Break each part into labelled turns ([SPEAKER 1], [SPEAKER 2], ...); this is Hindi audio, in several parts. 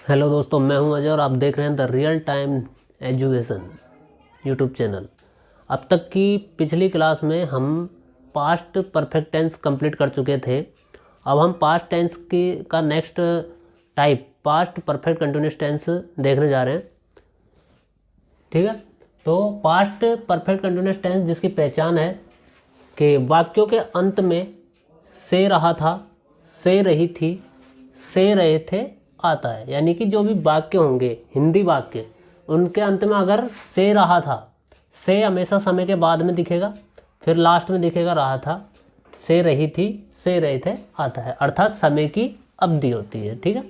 [SPEAKER 1] हेलो दोस्तों, मैं हूं अजय और आप देख रहे हैं the real time education YouTube channel. अब तक की पिछली क्लास में हम पास्ट परफेक्ट टेंस कंप्लीट कर चुके थे। अब हम पास्ट टेंस की का next type past perfect continuous tense देखने जा रहे हैं। ठीक है, तो पास्ट परफेक्ट कंटिन्यूअस टेंस जिसकी पहचान है कि वाक्यों के अंत में से रहा था, से रही थी, से रहे थे आता है। यानी कि जो भी वाक्य होंगे हिंदी वाक्य, उनके अंत में अगर से रहा था, से हमेशा समय के बाद में दिखेगा, फिर लास्ट में दिखेगा रहा था, से रही थी, से रहे थे आता है, अर्थात समय की अवधि होती है। ठीक है,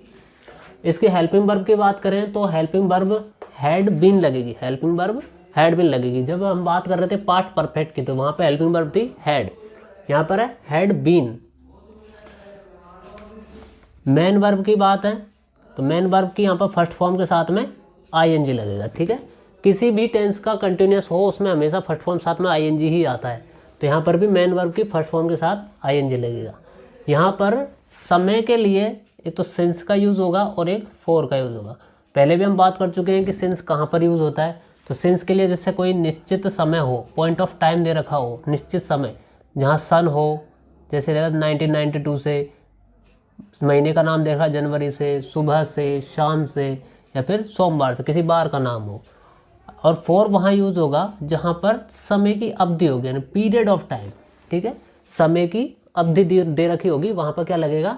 [SPEAKER 1] इसकी हेल्पिंग वर्ब की बात करें तो हेल्पिंग वर्ब हैड बीन लगेगी। हेल्पिंग वर्ब हैड बीन लगेगी। जब हम बात कर रहे थे पास्ट परफेक्ट की तो वहाँ पे हेल्पिंग वर्ब थी हैड, यहाँ पर है हैड बीन। मेन वर्ब की बात है तो मेन वर्ब की यहाँ पर फर्स्ट फॉर्म के साथ में आईएनजी लगेगा। ठीक है, किसी भी टेंस का कंटिन्यूअस हो उसमें हमेशा फर्स्ट फॉर्म साथ में आईएनजी ही आता है, तो यहाँ पर भी मेन वर्ब की फर्स्ट फॉर्म के साथ आईएनजी लगेगा। यहाँ पर समय के लिए एक तो सिंस का यूज़ होगा और एक फॉर का यूज़ होगा। पहले भी हम बात कर चुके हैं कि सिंस कहाँ पर यूज़ होता है। तो सिंस के लिए जैसे कोई निश्चित समय हो, पॉइंट ऑफ टाइम दे रखा हो, निश्चित समय, जहाँ सन हो, जैसे 1992 से, महीने का नाम देखा जनवरी से, सुबह से, शाम से, या फिर सोमवार से, किसी बार का नाम हो। और फॉर वहाँ यूज़ होगा जहाँ पर समय की अवधि होगी, यानी पीरियड ऑफ टाइम। ठीक है, समय की अवधि दे रखी होगी, वहाँ पर क्या लगेगा,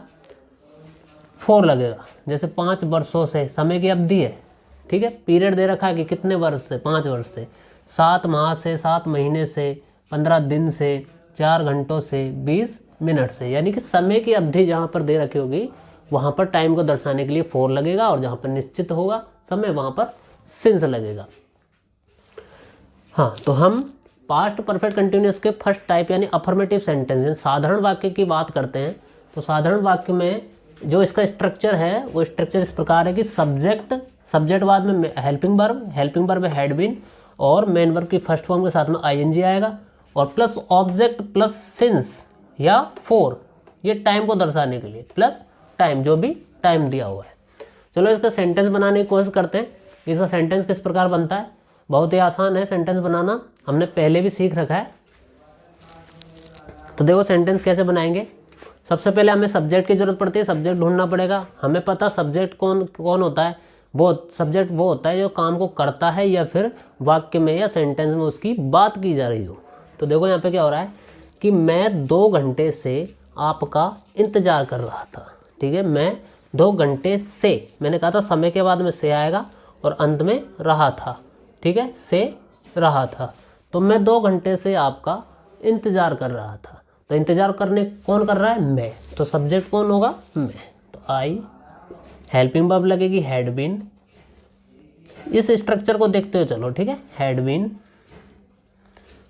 [SPEAKER 1] फॉर लगेगा। जैसे 5 वर्षों से समय की अवधि है। ठीक है, पीरियड दे रखा है कि कितने वर्ष से, 5 वर्ष से, 7 माह से, 7 महीने से, 15 दिन से, 4 घंटों से, 20 मिनट से। यानी कि समय की अवधि जहाँ पर दे रखी होगी वहाँ पर टाइम को दर्शाने के लिए फॉर लगेगा, और जहाँ पर निश्चित होगा समय वहाँ पर सिंस लगेगा। हाँ, तो हम पास्ट परफेक्ट कंटिन्यूअस के फर्स्ट टाइप यानी अफर्मेटिव सेंटेंस, साधारण वाक्य की बात करते हैं। तो साधारण वाक्य में जो इसका स्ट्रक्चर है वो स्ट्रक्चर इस प्रकार है कि सब्जेक्ट बाद में हेल्पिंग वर्ब हैड बीन, और मेन वर्ब की फर्स्ट फॉर्म के साथ में आईएनजी आएगा, और प्लस ऑब्जेक्ट प्लस सिंस या फॉर, ये टाइम को दर्शाने के लिए, प्लस टाइम, जो भी टाइम दिया हुआ है। चलो इसका सेंटेंस बनाने की कोशिश करते हैं। इसका सेंटेंस किस प्रकार बनता है, बहुत ही आसान है सेंटेंस बनाना, हमने पहले भी सीख रखा है। तो देखो सेंटेंस कैसे बनाएंगे। सबसे पहले हमें सब्जेक्ट की जरूरत पड़ती है, सब्जेक्ट ढूंढना पड़ेगा। हमें पता सब्जेक्ट कौन होता है, सब्जेक्ट वो होता है जो काम को करता है या फिर वाक्य में या सेंटेंस में उसकी बात की जा रही हो। तो देखो यहाँ पे क्या हो रहा है कि मैं 2 घंटे से आपका इंतज़ार कर रहा था। ठीक है, मैं 2 घंटे से, मैंने कहा था समय के बाद में से आएगा और अंत में रहा था। ठीक है, से रहा था, तो मैं 2 घंटे से आपका इंतज़ार कर रहा था। तो इंतज़ार करने कौन कर रहा है, मैं, तो सब्जेक्ट कौन होगा, मैं, तो आई, हेल्पिंग वर्ब लगेगी हैड बीन। इस स्ट्रक्चर को देखते हुए चलो। ठीक है, हैड बीन,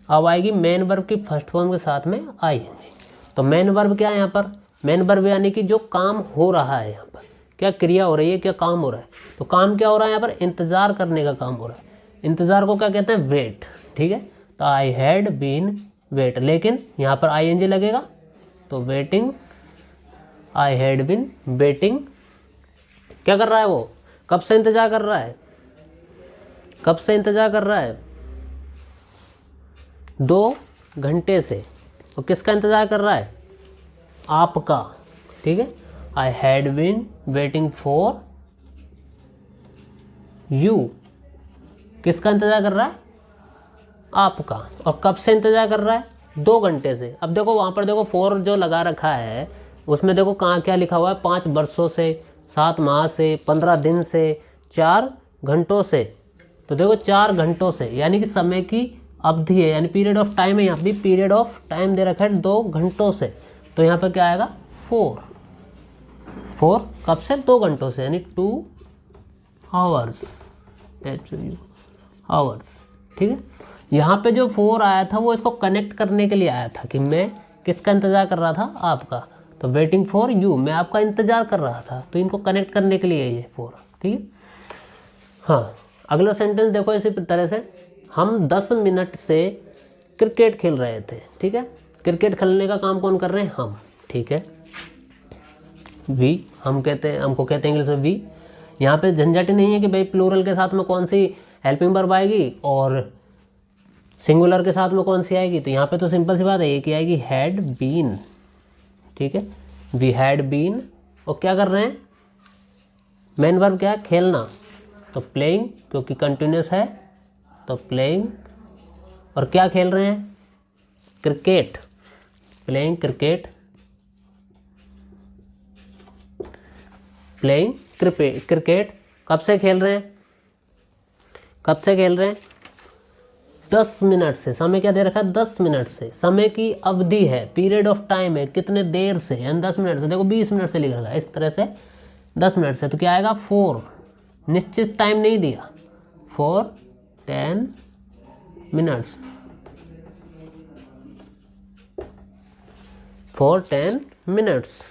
[SPEAKER 1] अब आएगी मेन वर्ब की फर्स्ट फॉर्म के साथ में आईएनजी। तो मेन वर्ब क्या है यहाँ पर, मेन वर्ब यानी कि जो काम हो रहा है, यहाँ पर क्या क्रिया हो रही है, क्या काम हो रहा है। तो काम क्या हो रहा है यहाँ पर, इंतज़ार करने का काम हो रहा है। इंतज़ार को क्या कहते हैं, वेट। ठीक है, तो आई हैड बीन वेट, लेकिन यहाँ पर आईएनजी लगेगा, तो waiting, I had been waiting. क्या कर रहा है वो, कब से इंतज़ार कर रहा है, कब से इंतज़ार कर रहा है, 2 घंटे से। तो किसका इंतज़ार कर रहा है, आपका। ठीक है, I had been waiting for you, किसका इंतज़ार कर रहा है, आपका। और कब से इंतज़ार कर रहा है, 2 घंटे से। अब देखो वहाँ पर देखो फॉर जो लगा रखा है उसमें देखो कहाँ क्या लिखा हुआ है, 5 वर्षों से, 7 माह से, 15 दिन से, 4 घंटों से। तो देखो 4 घंटों से यानी कि समय की अवधि है, यानी पीरियड ऑफ टाइम है। यहाँ भी पीरियड ऑफ टाइम दे रखा है 2 घंटों से, तो यहाँ पर क्या आएगा, फोर कब से, 2 घंटों से, यानी 2 आवर्स, आवर्स। ठीक है, यहाँ पे जो 4 आया था वो इसको कनेक्ट करने के लिए आया था कि मैं किसका इंतज़ार कर रहा था, आपका। तो वेटिंग फॉर यू, मैं आपका इंतज़ार कर रहा था, तो इनको कनेक्ट करने के लिए ये 4। ठीक है, हाँ, अगला सेंटेंस देखो इसी तरह से, हम 10 मिनट से क्रिकेट खेल रहे थे। ठीक है, क्रिकेट खेलने का काम कौन कर रहे हैं, हम। ठीक है, वी, हम कहते हैं, हमको कहते हैं इंग्लिश में वी। यहाँ पे झंझट ही नहीं है कि भाई प्लूरल के साथ में कौन सी हेल्पिंग वर्ब आएगी और सिंगुलर के साथ में कौन सी आएगी। तो यहाँ पे तो सिंपल सी बात है, एक ही आएगी, हैड बीन। ठीक है, वी हैड बीन। और क्या कर रहे हैं, मेन वर्ब क्या है, खेलना, तो प्लेइंग, क्योंकि कंटिन्यूस है तो प्लेइंग। और क्या खेल रहे हैं, cricket, playing cricket, playing cricket. कब से खेल रहे हैं, कब से खेल रहे हैं, 10 मिनट से। समय क्या दे रखा है, 10 मिनट से। समय की अवधि है, पीरियड ऑफ टाइम है, कितने देर से, यानी 10 मिनट से। देखो 20 मिनट से लिख रखा है, इस तरह से 10 मिनट से। तो क्या आएगा, 4, निश्चित टाइम नहीं दिया, 4 10 मिनट्स, 4 10 मिनट्स।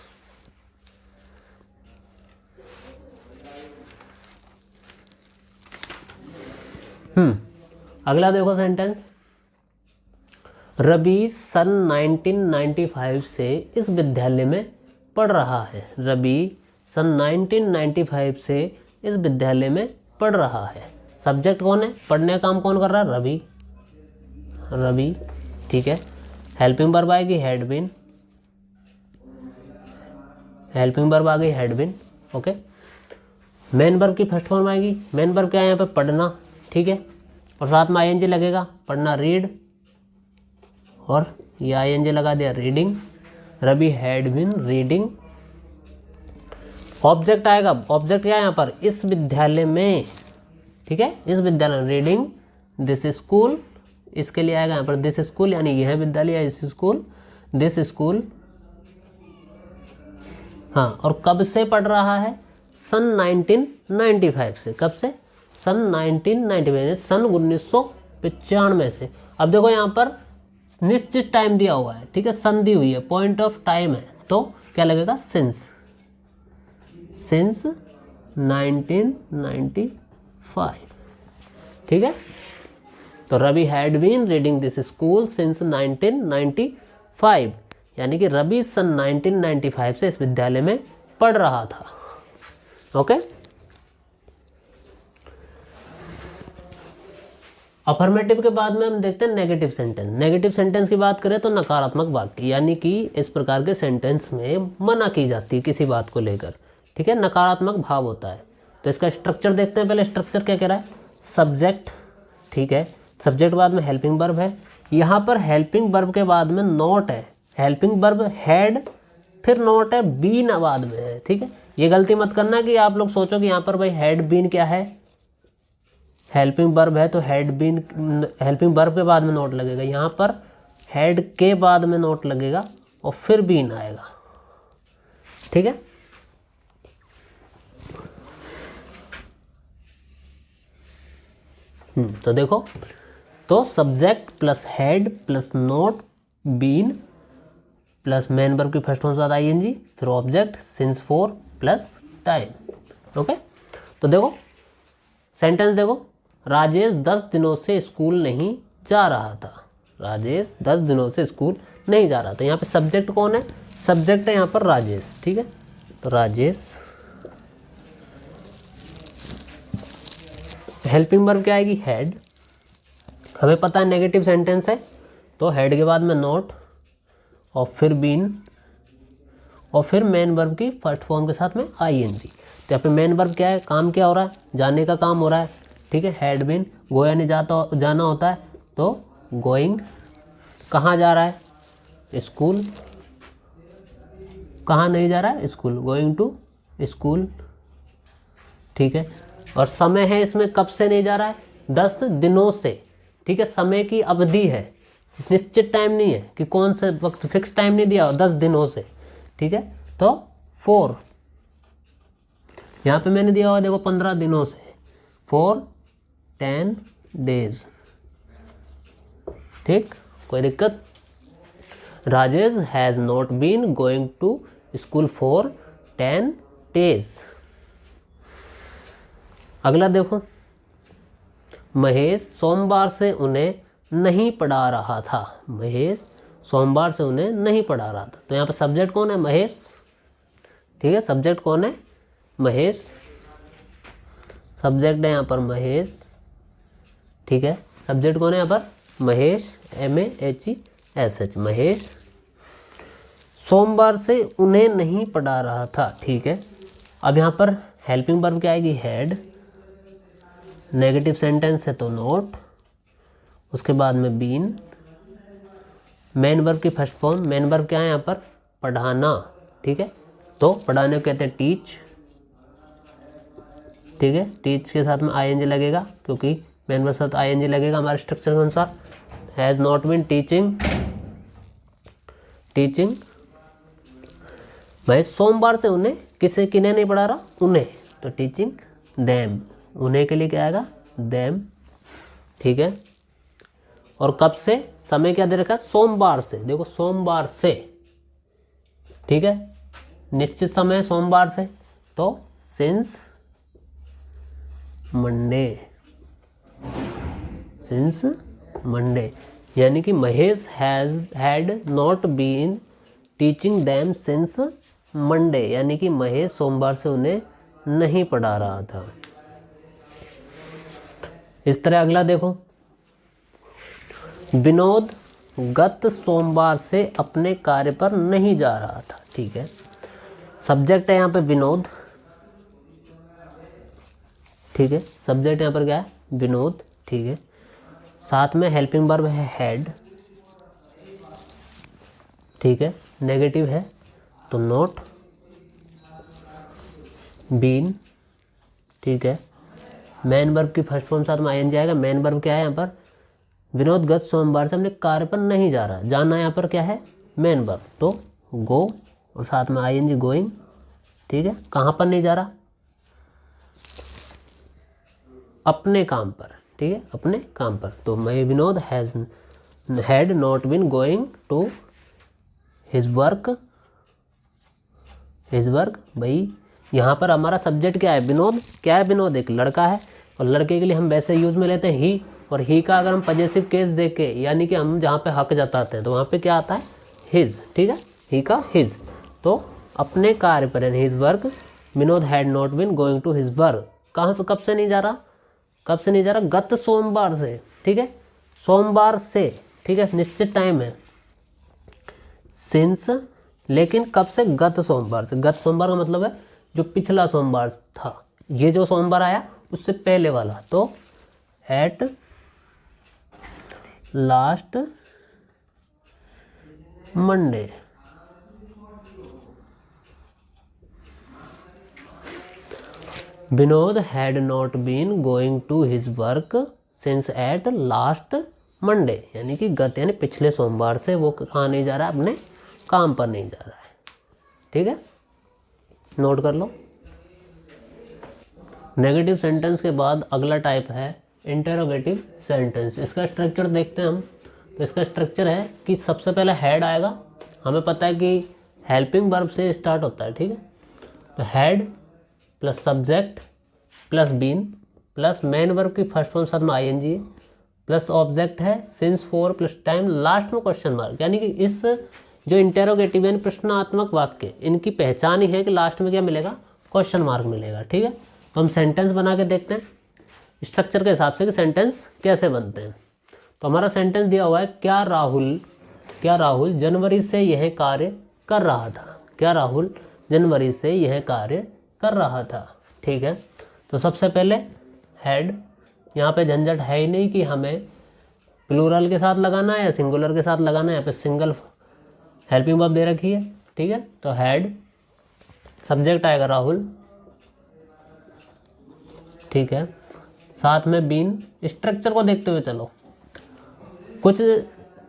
[SPEAKER 1] अगला देखो सेंटेंस, रवि सन 1995 से इस विद्यालय में पढ़ रहा है। रवि सन 1995 से इस विद्यालय में पढ़ रहा है। सब्जेक्ट कौन है, पढ़ने का काम कौन कर रहा है, रवि, रवि। ठीक है, हेल्पिंग वर्ब आएगी हैड बीन, हेल्पिंग वर्ब आ गई had been. Okay, main verb की फर्स्ट फॉर्म आएगी। मेन वर्ब क्या है यहाँ पे, पढ़ना। ठीक है, और साथ में आईएनजी लगेगा, पढ़ना रीड, और ये आईएनजी लगा दिया reading. Ravi had been reading. Object आएगा, ऑब्जेक्ट क्या है यहाँ पर, इस विद्यालय में। ठीक है, इस विद्यालय में, रीडिंग दिस स्कूल, इसके लिए आएगा यहाँ पर दिस स्कूल, यानी यह विद्यालय है, इस स्कूल, दिस स्कूल। हाँ, और कब से पढ़ रहा है, सन 1995 से। कब से, सन 1995, सन 1995 से। अब देखो यहाँ पर निश्चित टाइम दिया हुआ है, ठीक है, सन दी हुई है, पॉइंट ऑफ टाइम है, तो क्या लगेगा, सिंस, सिंस 1995। ठीक है, तो Ravi had been reading this school since 1995, यानी कि रवि सन 1995 से इस विद्यालय में पढ़ रहा था। ओके, अफर्मेटिव के बाद में हम देखते हैं नेगेटिव सेंटेंस। नेगेटिव सेंटेंस की बात करें तो नकारात्मक वाक्य, यानी कि इस प्रकार के सेंटेंस में मना की जाती है किसी बात को लेकर। ठीक है, नकारात्मक भाव होता है। तो इसका स्ट्रक्चर देखते हैं। पहले स्ट्रक्चर क्या कह रहा है, सब्जेक्ट। ठीक है, सब्जेक्ट बाद में हेल्पिंग वर्ब है। यहाँ पर हेल्पिंग वर्ब के बाद में नॉट है, हेल्पिंग वर्ब हैड, फिर नॉट है, बीन बाद में है। ठीक है, ये गलती मत करना कि आप लोग सोचो कि यहाँ पर भाई हैड बीन क्या है, हेल्पिंग वर्ब है तो हैड बीन, हेल्पिंग वर्ब के बाद में नोट लगेगा। यहाँ पर हैड के बाद में नोट लगेगा और फिर बीन आएगा। ठीक है, तो देखो, तो subject plus had plus not been plus main verb की फर्स्ट फॉर्म के साथ आईएनजी, फिर object since for plus time. Okay, तो देखो सेंटेंस देखो, राजेश 10 दिनों से स्कूल नहीं जा रहा था। राजेश 10 दिनों से स्कूल नहीं जा रहा था। यहाँ पे सब्जेक्ट कौन है, सब्जेक्ट है यहाँ पर राजेश। ठीक है, तो राजेश, हेल्पिंग वर्ब क्या आएगी, हैड। हमें पता है नेगेटिव सेंटेंस है तो हेड के बाद में नॉट और फिर बीन और फिर मेन वर्ब की फर्स्ट फॉर्म के साथ में आईएनजी। तो यहाँ पे मेन वर्ब क्या है, काम क्या हो रहा है, जाने का काम हो रहा है। ठीक है, हैड बीन, गो यानी जाना होता है, तो गोइंग। कहाँ जा रहा है, स्कूल। कहाँ नहीं जा रहा है, स्कूल, गोइंग टू स्कूल। ठीक है, और समय है इसमें, कब से नहीं जा रहा है, 10 दिनों से। ठीक है, समय की अवधि है, निश्चित टाइम नहीं है कि कौन से वक्त, फिक्स टाइम नहीं दिया, 10 दिनों से। ठीक है, तो 4, यहाँ पे मैंने दिया हुआ देखो 15 दिनों से, 4 10 days। ठीक, कोई दिक्कत। Rajesh has not been going to school for 10 days। अगला देखो, महेश सोमवार से उन्हें नहीं पढ़ा रहा था। महेश सोमवार से उन्हें नहीं पढ़ा रहा था। तो यहाँ पर सब्जेक्ट कौन है, महेश। ठीक है, सब्जेक्ट कौन है, महेश। सब्जेक्ट है यहाँ पर महेश, ठीक है। सब्जेक्ट कौन है यहाँ पर? महेश, MAHESH, महेश सोमवार से उन्हें नहीं पढ़ा रहा था, ठीक है। अब यहाँ पर हेल्पिंग वर्ब क्या आएगी? हैड। नेगेटिव सेंटेंस है तो नॉट, उसके बाद में बीन। मेन वर्ब की फर्स्ट फॉर्म, मेन वर्ब क्या है यहाँ पर? पढ़ाना, ठीक है। तो पढ़ाने को कहते हैं टीच, ठीक है। टीच के साथ में ING लगेगा, क्योंकि मेन वर्ब के साथ ING लगेगा हमारे स्ट्रक्चर के अनुसार। Has not been teaching, teaching. भाई सोमवार से उन्हें किन्हें नहीं पढ़ा रहा? उन्हें, तो टीचिंग देम, उन्हें के लिए क्या आएगा? देम, ठीक है। और कब से? समय क्या दे रखा है? सोमवार से, देखो सोमवार से, ठीक है। निश्चित समय सोमवार से, तो सिंस मंडे, सिंस मंडे, यानी कि Mahesh had not been teaching them since Monday, यानी कि महेश सोमवार से उन्हें नहीं पढ़ा रहा था। इस तरह अगला देखो, विनोद गत सोमवार से अपने कार्य पर नहीं जा रहा था, ठीक है। सब्जेक्ट है यहाँ पे विनोद, ठीक है। सब्जेक्ट यहाँ पर क्या है? विनोद, ठीक है। साथ में हेल्पिंग वर्ब है हैड, ठीक है। नेगेटिव है तो नॉट, बीन, ठीक है। मेन वर्ब की फर्स्ट फॉर्म साथ में ING आएगा। मेन वर्ब क्या है यहाँ पर? विनोद गत सोमवार से अपने कार्य पर नहीं जा रहा, जाना यहाँ पर क्या है? मेन वर्ब, तो गो, और साथ में ING गोइंग, ठीक है। कहाँ पर नहीं जा रहा? अपने काम पर, ठीक है, अपने काम पर। तो मैं Vinod had not been going to his work, his work. भाई यहाँ पर हमारा सब्जेक्ट क्या है? विनोद। क्या है? विनोद एक लड़का है, और लड़के के लिए हम वैसे यूज में लेते हैं ही, और ही का अगर हम पजेसिव केस देके, यानी कि हम जहाँ पे हक जताते हैं, तो वहाँ पे क्या आता है? हिज, ठीक है। ही का हिज, तो अपने कार्य पर, यानी his work. Vinod had not been going to his work, कहाँ पे, कब से नहीं जा रहा? कब से नहीं जा रहा? गत सोमवार से, ठीक है। सोमवार से, ठीक है, निश्चित टाइम है। सिंस, लेकिन कब से? गत सोमवार से। गत सोमवार का मतलब है जो पिछला सोमवार था, ये जो सोमवार आया उससे पहले वाला, तो at last Monday. Vinod had not been going to his work since at last Monday, यानी कि गत, यानी पिछले सोमवार से वो कहाँ नहीं जा रहा है? अपने काम पर नहीं जा रहा है, ठीक है। नोट कर लो। नेगेटिव सेंटेंस के बाद अगला टाइप है इंटेरोगेटिव सेंटेंस। इसका स्ट्रक्चर देखते हैं हम। तो इसका स्ट्रक्चर है कि सबसे पहले हैड आएगा। हमें पता है कि हेल्पिंग वर्ब से स्टार्ट होता है, ठीक है। तो had plus subject plus been plus main verb की फर्स्ट फॉर्म साथ में ING प्लस ऑब्जेक्ट है since for plus time, last में क्वेश्चन मार्क। यानी कि इस जो इंटेरोगेटिव यानी प्रश्नात्मक वाक्य, इनकी पहचान ही है कि लास्ट में क्या मिलेगा? क्वेश्चन मार्क मिलेगा, ठीक है। तो हम सेंटेंस बना के देखते हैं स्ट्रक्चर के हिसाब से कि सेंटेंस कैसे बनते हैं। तो हमारा सेंटेंस दिया हुआ है, क्या राहुल जनवरी से यह कार्य कर रहा था। क्या राहुल जनवरी से यह कार्य कर रहा था, ठीक है। तो सबसे पहले हैड, यहाँ पे झंझट है ही नहीं कि हमें प्लूरल के साथ लगाना है या सिंगुलर के साथ लगाना है। यहाँ पे सिंगल हेल्पिंग वर्ब दे रखी है, ठीक है। तो हैड, सब्जेक्ट आएगा राहुल, ठीक है। साथ में बीन। स्ट्रक्चर को देखते हुए चलो, कुछ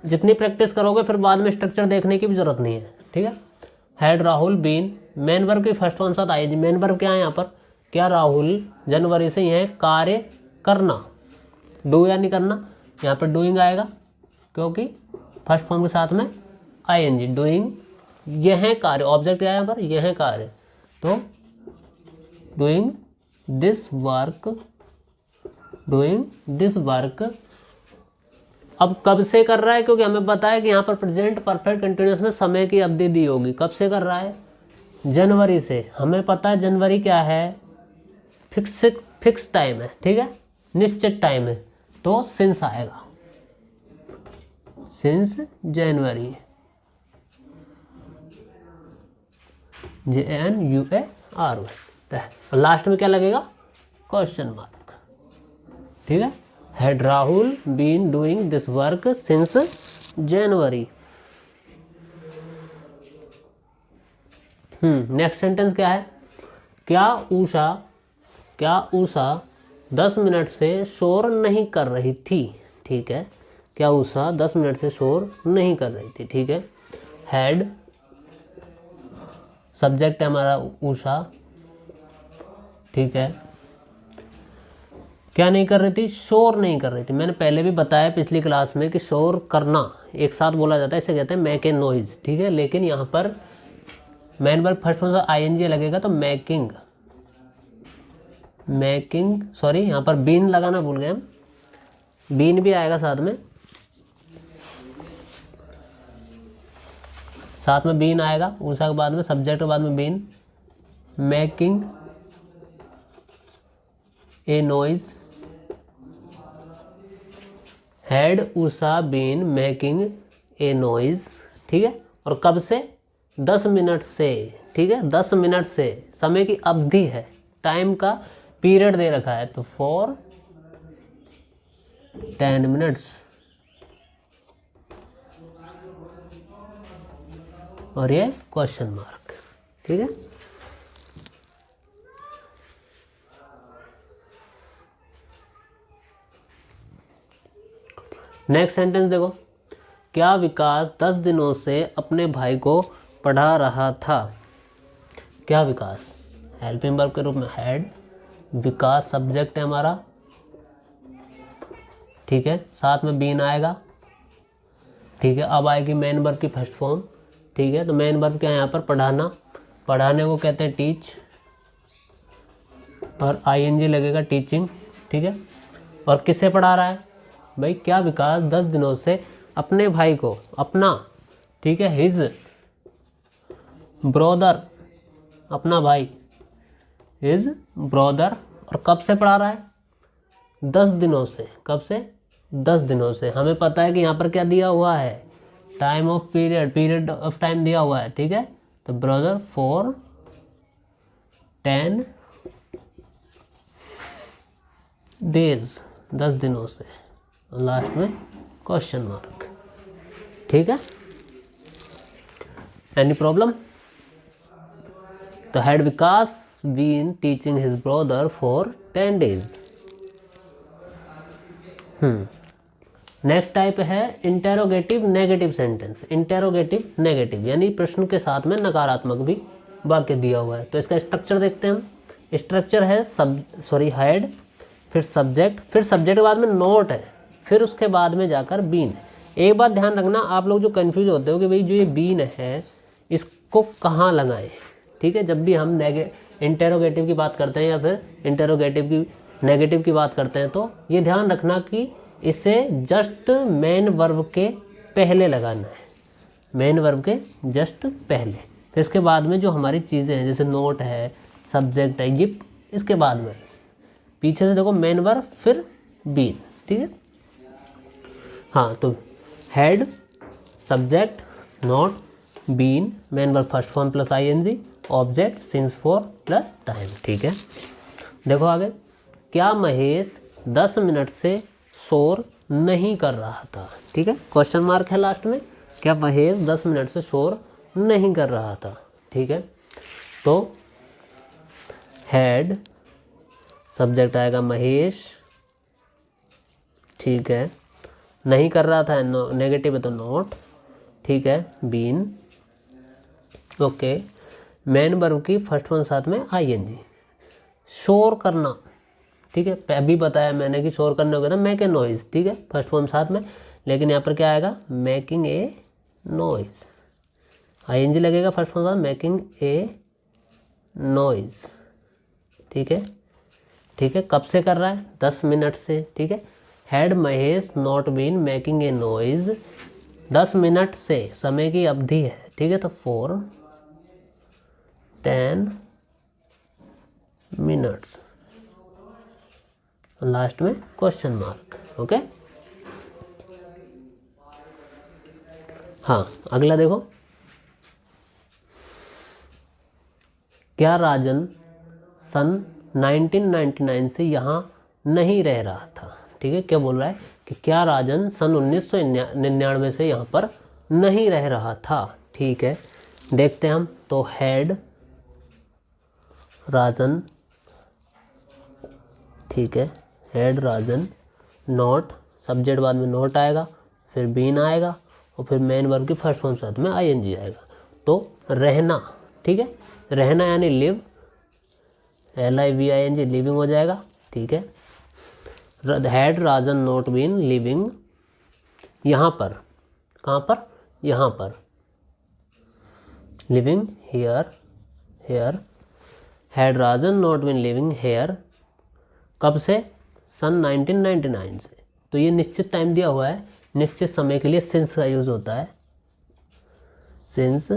[SPEAKER 1] जितनी प्रैक्टिस करोगे फिर बाद में स्ट्रक्चर देखने की भी जरूरत नहीं है, ठीक है। Had Rahul been, main verb की फर्स्ट फॉर्म साथ ING। मेन वर्ब क्या है यहाँ पर? क्या राहुल जनवरी से यह कार्य करना, डू यानी करना, यहाँ पर डूइंग आएगा क्योंकि फर्स्ट फॉर्म के साथ में ING, डूइंग यह कार्य। ऑब्जेक्ट क्या है यहाँ पर? यह कार्य, तो doing this work, doing this work. अब कब से कर रहा है? क्योंकि हमें पता है कि यहाँ पर प्रेजेंट परफेक्ट कंटिन्यूअस में समय की अवधि दी होगी। कब से कर रहा है? जनवरी से। हमें पता है जनवरी क्या है? फिक्स टाइम है, ठीक है, निश्चित टाइम है, तो सिंस आएगा, सिंस जनवरी, JNUARY। और लास्ट में क्या लगेगा, क्वेश्चन मार्क, ठीक है। Had Rahul been doing this work since January. Next sentence क्या है, क्या उषा 10 मिनट से शोर नहीं कर रही थी, ठीक है, क्या उषा 10 मिनट से शोर नहीं कर रही थी, ठीक है। हैड सब्जेक्ट है हमारा उषा, ठीक है, क्या नहीं कर रही थी, शोर नहीं कर रही थी। मैंने पहले भी बताया पिछली क्लास में कि शोर करना एक साथ बोला जाता है, इसे कहते हैं मेक ए नॉइज, ठीक है। लेकिन यहाँ पर मेन वर्ब फर्स्ट में ING लगेगा तो मेकिंग, सॉरी यहाँ पर बीन लगाना भूल गए हम, बीन भी आएगा साथ में बीन आएगा, उषा के बाद में सब्जेक्ट के बाद में been, making a noise, had Usha been making a noise, ठीक है। और कब से, 10 मिनट से, ठीक है, 10 मिनट से, समय की अवधि है, टाइम का पीरियड दे रखा है, तो फॉर 10 मिनट्स, और ये क्वेश्चन मार्क, ठीक है। नेक्स्ट सेंटेंस देखो, क्या विकास 10 दिनों से अपने भाई को पढ़ा रहा था। क्या विकास, हेल्पिंग वर्ब के रूप में हैड, विकास सब्जेक्ट है हमारा, ठीक है, साथ में बीन आएगा, ठीक है। अब आएगी मेन वर्ब की फर्स्ट फॉर्म, ठीक है। तो मेन वर्ब क्या है यहाँ पर, पढ़ाना, पढ़ाने को कहते हैं टीच, और ING लगेगा टीचिंग, ठीक है। और किससे पढ़ा रहा है भाई, क्या विकास 10 दिनों से अपने भाई को, अपना, ठीक है, हिज ब्रदर, अपना भाई, हिज ब्रदर, और कब से पढ़ा रहा है, 10 दिनों से, कब से, 10 दिनों से। हमें पता है कि यहाँ पर क्या दिया हुआ है, time of period of time दिया हुआ है, ठीक है। तो ब्रदर फॉर 10 डेज, 10 दिनों से, लास्ट में क्वेश्चन मार्क, ठीक है। Any problem. तो had Vikas been teaching his brother for 10 days. Next type है interrogative negative sentence. Interrogative negative यानी प्रश्न के साथ में नकारात्मक भी वाक्य दिया हुआ है। तो इसका स्ट्रक्चर देखते हैं हम। स्ट्रक्चर है हैड, फिर सब्जेक्ट के बाद में नोट है, फिर उसके बाद में जाकर बीन है। एक बात ध्यान रखना, आप लोग जो कंफ्यूज होते हो कि भाई जो ये बीन है इसको कहाँ लगाएं, ठीक है। जब भी हम इंटेरोगेटिव की बात करते हैं या फिर इंटेरोगेटिव की नेगेटिव की बात करते हैं, तो ये ध्यान रखना कि इसे जस्ट मेन वर्ब के पहले लगाना है, मेन वर्ब के जस्ट पहले। फिर इसके बाद में जो हमारी चीज़ें हैं जैसे नोट है, सब्जेक्ट है, ये इसके बाद में। पीछे से देखो मेन वर्ब फिर बीन, ठीक है। हाँ, तो had, subject, not, been, main verb first form plus ING, object since for plus time, ठीक है। देखो आगे, क्या महेश 10 मिनट से शोर नहीं कर रहा था, ठीक है। क्वेश्चन मार्क है लास्ट में, क्या महेश 10 मिनट से शोर नहीं कर रहा था, ठीक है। तो हेड, सब्जेक्ट आएगा महेश, ठीक है। नहीं कर रहा था, नेगेटिव है तो नॉट, ठीक है। Been, okay. मेन वर्ब की फर्स्ट फॉर्म साथ में ING। शोर करना, ठीक है, अभी बताया मैंने कि शोर करने को कहता है मेक ए नॉइज, ठीक है, फर्स्ट फॉर्म साथ में। लेकिन यहाँ पर क्या आएगा, मेकिंग ए नॉइज, ING लगेगा फर्स्ट फॉर्म साथ, मेकिंग ए नॉइज, ठीक है, ठीक है। कब से कर रहा है, 10 मिनट से, ठीक है। Had Mahesh not been making a noise, 10 minute से समय की अवधि है, ठीक है। तो फॉर 10 मिनट्स, लास्ट में क्वेश्चन मार्क। ओके, हाँ अगला देखो, क्या राजन सन 1999 से यहाँ नहीं रह रहा था। ठीक है, क्या बोल रहा है कि क्या राजन सन 1999 से यहाँ पर नहीं रह रहा था। ठीक है, देखते हैं हम। तो हैड राजन, ठीक है, हैड राजन नॉट, सब्जेक्ट बाद में नॉट आएगा, फिर बीन आएगा और फिर मेन वर्ब की फर्स्ट फॉर्म साथ में आईएनजी आएगा। तो रहना, ठीक है, रहना यानी लिव, LIVING लिविंग हो जाएगा। ठीक है, had Rajan not been living, यहाँ पर, कहाँ पर, यहाँ पर, living here, here, had Rajan not been living here, कब से, सन 1999 से। तो ये निश्चित टाइम दिया हुआ है, निश्चित समय के लिए सिंस का यूज़ होता है, सिंस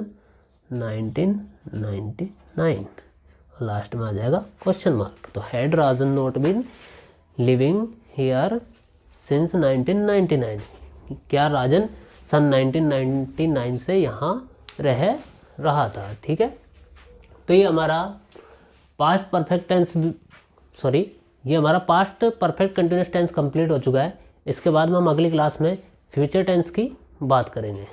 [SPEAKER 1] 1999, लास्ट में आ जाएगा क्वेश्चन मार्क। तो had Rajan not been living here since 1999, क्या राजन सन 1999 से यहाँ रह रहा था। ठीक है, तो ये हमारा पास्ट परफेक्ट टेंस, सॉरी, ये हमारा past perfect continuous tense complete हो चुका है। इसके बाद में हम अगली क्लास में फ्यूचर टेंस की बात करेंगे।